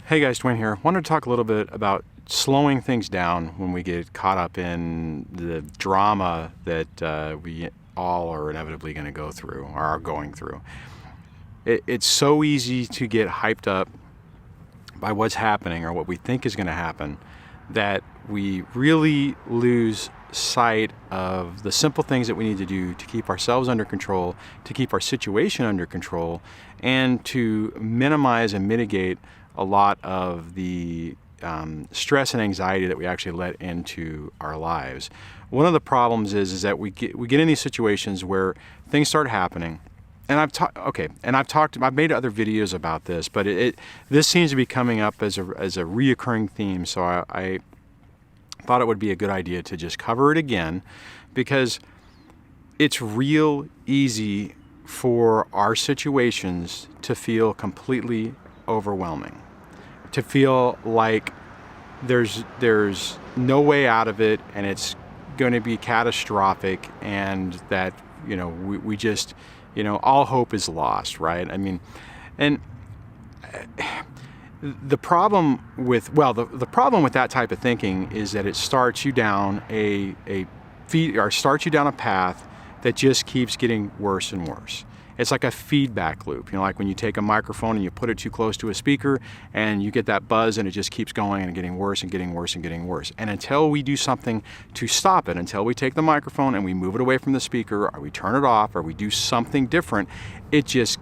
Hey guys, Dwayne here. Wanted to talk a little bit about slowing things down when we get caught up in the drama that we all are inevitably going to go through or are going through. It's so easy to get hyped up by what's happening or what we think is going to happen that we really lose sight of the simple things that we need to do to keep ourselves under control, to keep our situation under control, and to minimize and mitigate a lot of the stress and anxiety that we actually let into our lives. One of the problems is that we get in these situations where things start happening, and I've made other videos about this, but this seems to be coming up as a reoccurring theme. So I thought it would be a good idea to just cover it again, because it's real easy for our situations to feel completely overwhelming, to feel like there's no way out of it and it's going to be catastrophic, and that we just all hope is lost, right? I mean, and the problem with the problem with that type of thinking is that it starts you down starts you down a path that just keeps getting worse and worse. It's like a feedback loop, like when you take a microphone and you put it too close to a speaker and you get that buzz, and it just keeps going and getting worse and getting worse and getting worse. And until we do something to stop it, until we take the microphone and we move it away from the speaker, or we turn it off, or we do something different, it just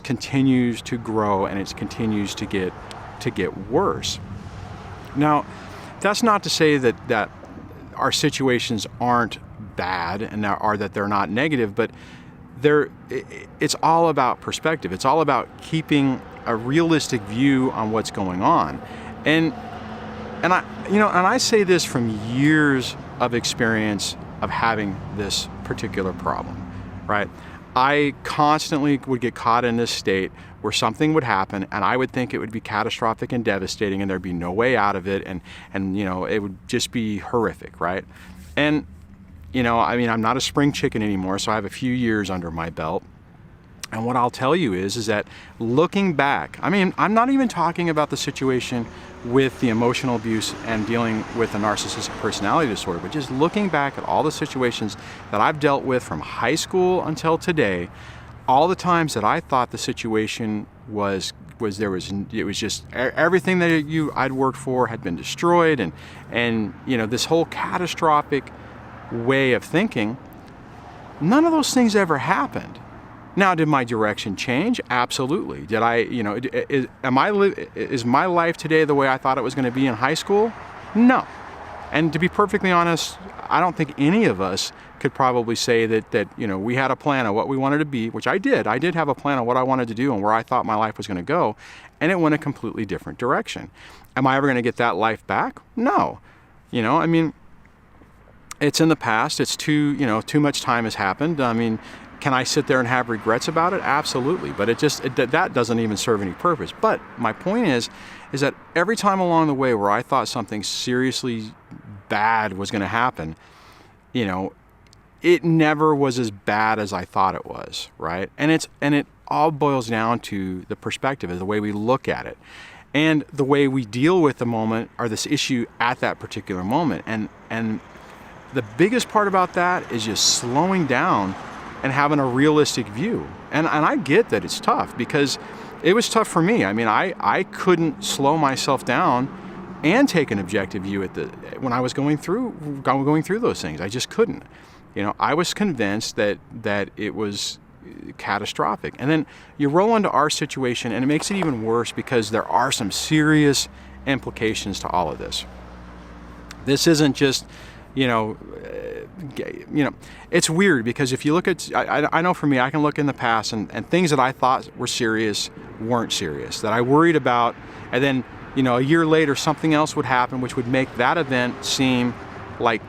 continues to grow, and it continues to get worse. Now, that's not to say that our situations aren't bad and that they're not negative, but it's all about perspective. It's all about keeping a realistic view on what's going on. And I say this from years of experience of having this particular problem, right? I constantly would get caught in this state where something would happen and I would think it would be catastrophic and devastating and there'd be no way out of it, and it would just be horrific, right? And I'm not a spring chicken anymore, so I have a few years under my belt. And what I'll tell you is that looking back, I'm not even talking about the situation with the emotional abuse and dealing with a narcissistic personality disorder, but just looking back at all the situations that I've dealt with from high school until today, all the times that I thought the situation was just everything that I'd worked for had been destroyed, and this whole catastrophic way of thinking, none of those things ever happened. Now, did my direction change? Absolutely. Did I, is my life today the way I thought it was going to be in high school? No. And to be perfectly honest, I don't think any of us could probably say that we had a plan of what we wanted to be, which I did. I did have a plan of what I wanted to do and where I thought my life was going to go, and it went a completely different direction. Am I ever going to get that life back? No. It's in the past. It's too much time has happened. Can I sit there and have regrets about it? Absolutely. But that doesn't even serve any purpose. But my point is that every time along the way where I thought something seriously bad was going to happen, it never was as bad as I thought it was, right? And it all boils down to the perspective, of the way we look at it, and the way we deal with the moment or this issue at that particular moment. And the biggest part about that is just slowing down and having a realistic view. And I get that it's tough, because it was tough for me. I couldn't slow myself down and take an objective view when I was going through those things. I just couldn't. I was convinced that it was catastrophic. And then you roll into our situation, and it makes it even worse, because there are some serious implications to all of this. This isn't just it's weird, because if you look at, I know for me, I can look in the past and things that I thought were serious weren't serious, that I worried about, and then, a year later something else would happen which would make that event seem like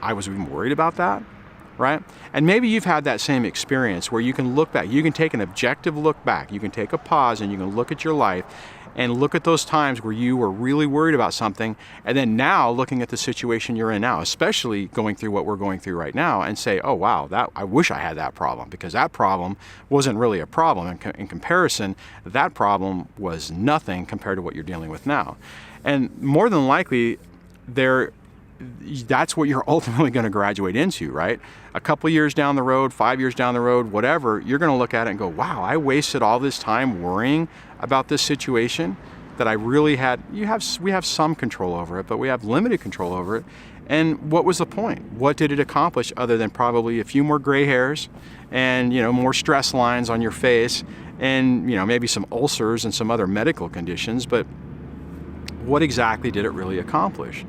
I was even worried about that, right? And maybe you've had that same experience where you can look back, you can take an objective look back, you can take a pause and you can look at your life and look at those times where you were really worried about something, and then now looking at the situation you're in now, especially going through what we're going through right now, and say, oh wow, I wish I had that problem, because that problem wasn't really a problem. In comparison, that problem was nothing compared to what you're dealing with now. And more than likely, that's what you're ultimately going to graduate into, right? A couple years down the road, 5 years down the road, whatever, you're going to look at it and go, wow, I wasted all this time worrying about this situation that I really had. We have some control over it, but we have limited control over it. And what was the point? What did it accomplish other than probably a few more gray hairs and, more stress lines on your face and, maybe some ulcers and some other medical conditions? But what exactly did it really accomplish,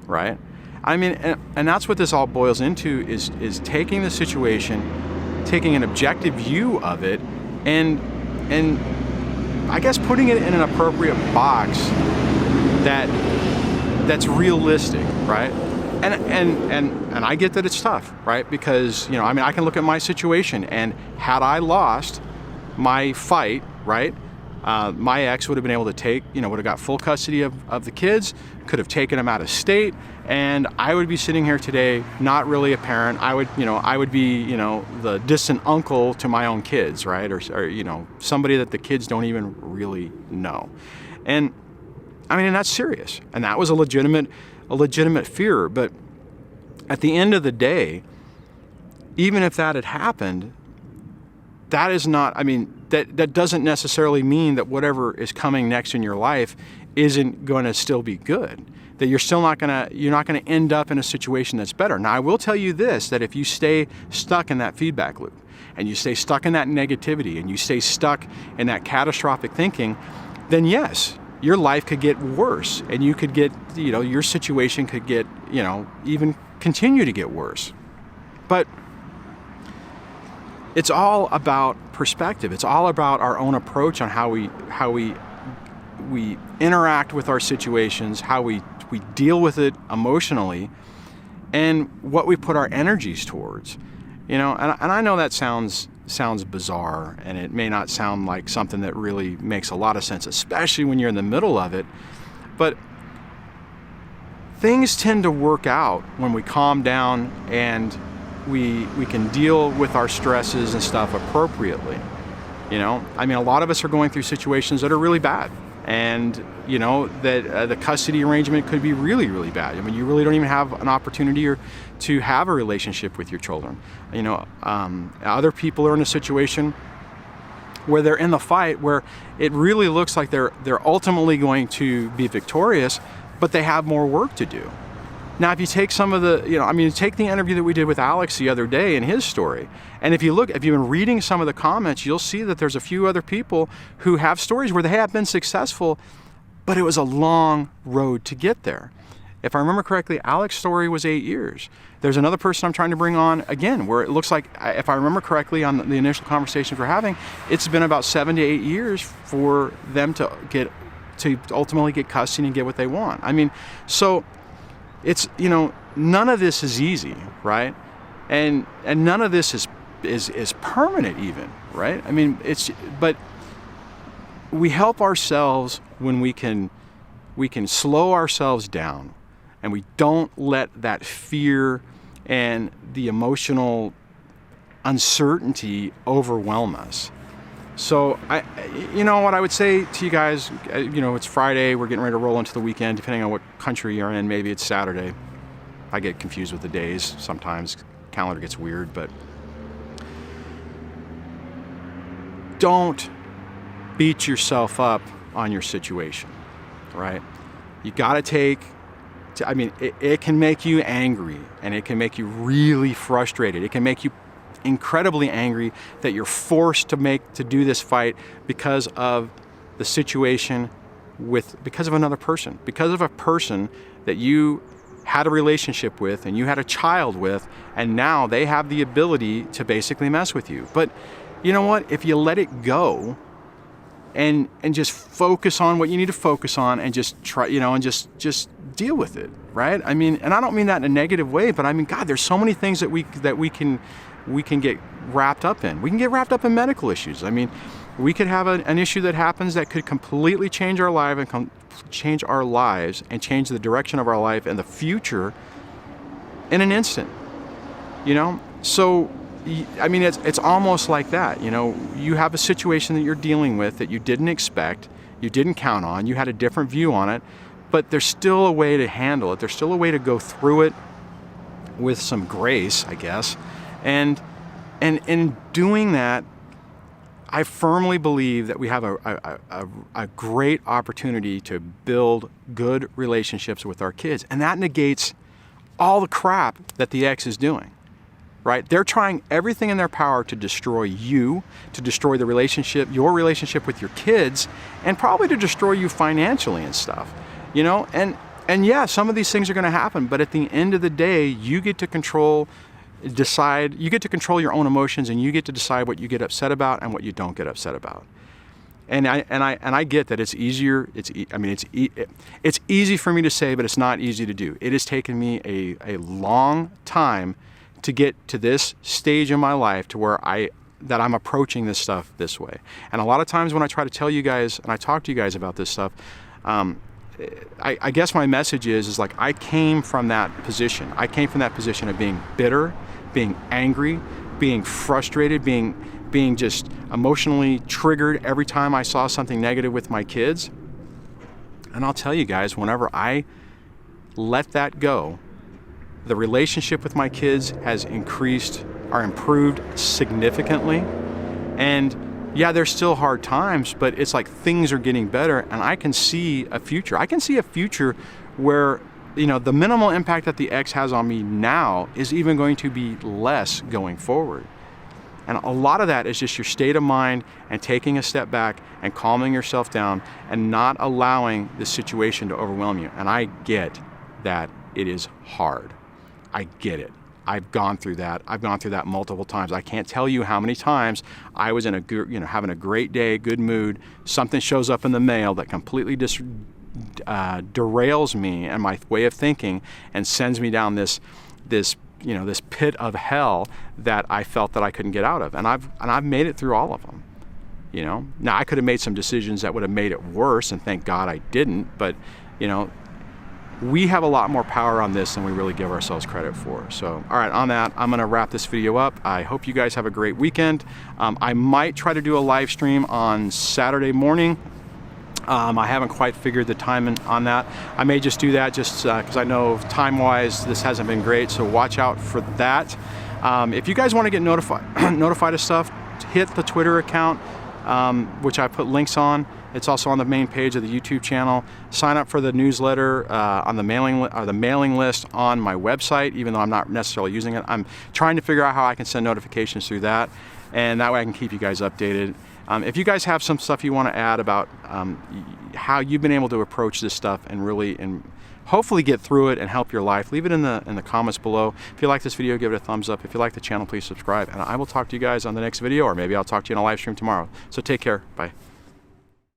right? I mean, and that's what this all boils into is taking the situation, taking an objective view of it, and I guess putting it in an appropriate box that's realistic, right? And I get that it's tough, right? Because, I can look at my situation, and had I lost my fight, right, my ex would have been able to would have got full custody of the kids, could have taken them out of state, and I would be sitting here today not really a parent. I would be, the distant uncle to my own kids, right? Or somebody that the kids don't even really know. And and that's serious. And that was a legitimate fear. But at the end of the day, even if that had happened, that is not, that doesn't necessarily mean that whatever is coming next in your life isn't going to still be good. That you're not going to end up in a situation that's better. Now, I will tell you this, that if you stay stuck in that feedback loop, and you stay stuck in that negativity, and you stay stuck in that catastrophic thinking, then yes, your life could get worse, and you could get, your situation could get, even continue to get worse. But it's all about perspective. It's all about our own approach on how we interact with our situations, how we deal with it emotionally, and what we put our energies towards. And I know that sounds bizarre, and it may not sound like something that really makes a lot of sense, especially when you're in the middle of it. But things tend to work out when we calm down and we can deal with our stresses and stuff appropriately. A lot of us are going through situations that are really bad, and that the custody arrangement could be really, really bad. You really don't even have an opportunity to have a relationship with your children. Other people are in a situation where they're in the fight, where it really looks like they're ultimately going to be victorious, but they have more work to do. Now, if you take some of the, take the interview that we did with Alex the other day and his story, and if you've been reading some of the comments, you'll see that there's a few other people who have stories where they have been successful, but it was a long road to get there. If I remember correctly, Alex's story was 8 years. There's another person I'm trying to bring on again, where it looks like, if I remember correctly on the initial conversations we're having, it's been about 7 to 8 years for them to ultimately get custody and get what they want. So it's, none of this is easy, right? And none of this is permanent even, right? But we help ourselves when we can slow ourselves down, and we don't let that fear and the emotional uncertainty overwhelm us. So what I would say to you guys, it's Friday, we're getting ready to roll into the weekend, depending on what country you're in. Maybe it's Saturday. I get confused with the days sometimes. Calendar gets weird, but don't beat yourself up on your situation, right? You got to it can make you angry, and it can make you really frustrated. It can make you incredibly angry that you're forced to do this fight because of the situation because of another person, because of a person that you had a relationship with and you had a child with, and now they have the ability to basically mess with you. But you know what? If you let it go and just focus on what you need to focus on, and just try, and just deal with it, right? I mean, and I don't mean that in a negative way, but I mean, God, there's so many things that we can get wrapped up in. We can get wrapped up in medical issues. I mean, we could have an issue that happens that could completely change our life and change our lives and change the direction of our life and the future in an instant, you know? So, I mean, it's almost like that, you know? You have a situation that you're dealing with that you didn't expect, you didn't count on, you had a different view on it, but there's still a way to handle it. There's still a way to go through it with some grace, I guess. And in doing that, I firmly believe that we have a great opportunity to build good relationships with our kids. And that negates all the crap that the ex is doing, right? They're trying everything in their power to destroy you, to destroy the relationship, your relationship with your kids, and probably to destroy you financially and stuff, you know? And yeah, some of these things are going to happen, but at the end of the day, you get to control your own emotions, and you get to decide what you get upset about and what you don't get upset about. And I get that it's easier. It's easy for me to say, but it's not easy to do. It has taken me a long time to get to this stage in my life to where I'm approaching this stuff this way. And a lot of times when I try to tell you guys and I talk to you guys about this stuff, I guess my message is like I came from that position. I came from that position of being bitter, being angry, being frustrated, being just emotionally triggered every time I saw something negative with my kids. And I'll tell you guys, whenever I let that go, the relationship with my kids has improved significantly. And yeah, there's still hard times, but it's like things are getting better, and I can see a future. I can see a future where, you know, the minimal impact that the ex has on me now is even going to be less going forward. And a lot of that is just your state of mind and taking a step back and calming yourself down and not allowing the situation to overwhelm you. And I get that it is hard. I get it. I've gone through that. I've gone through that multiple times. I can't tell you how many times I was in having a great day, good mood. Something shows up in the mail that completely derails me and my way of thinking and sends me down this pit of hell that I felt that I couldn't get out of. And I've made it through all of them. You know, now I could have made some decisions that would have made it worse, and thank God I didn't. But you know, we have a lot more power on this than we really give ourselves credit for. So, all right, on that, I'm going to wrap this video up. I hope you guys have a great weekend. I might try to do a live stream on Saturday morning. I haven't quite figured the time on that. I may just do that just because I know time-wise this hasn't been great, so watch out for that. If you guys want to get notified of stuff, hit the Twitter account, which I put links on. It's also on the main page of the YouTube channel. Sign up for the newsletter on the mailing list on my website, even though I'm not necessarily using it. I'm trying to figure out how I can send notifications through that, and that way I can keep you guys updated. If you guys have some stuff you want to add about how you've been able to approach this stuff and hopefully get through it and help your life, leave it in the comments below. If you like this video, give it a thumbs up. If you like the channel, please subscribe, and I will talk to you guys on the next video, or maybe I'll talk to you in a live stream tomorrow. So take care. Bye.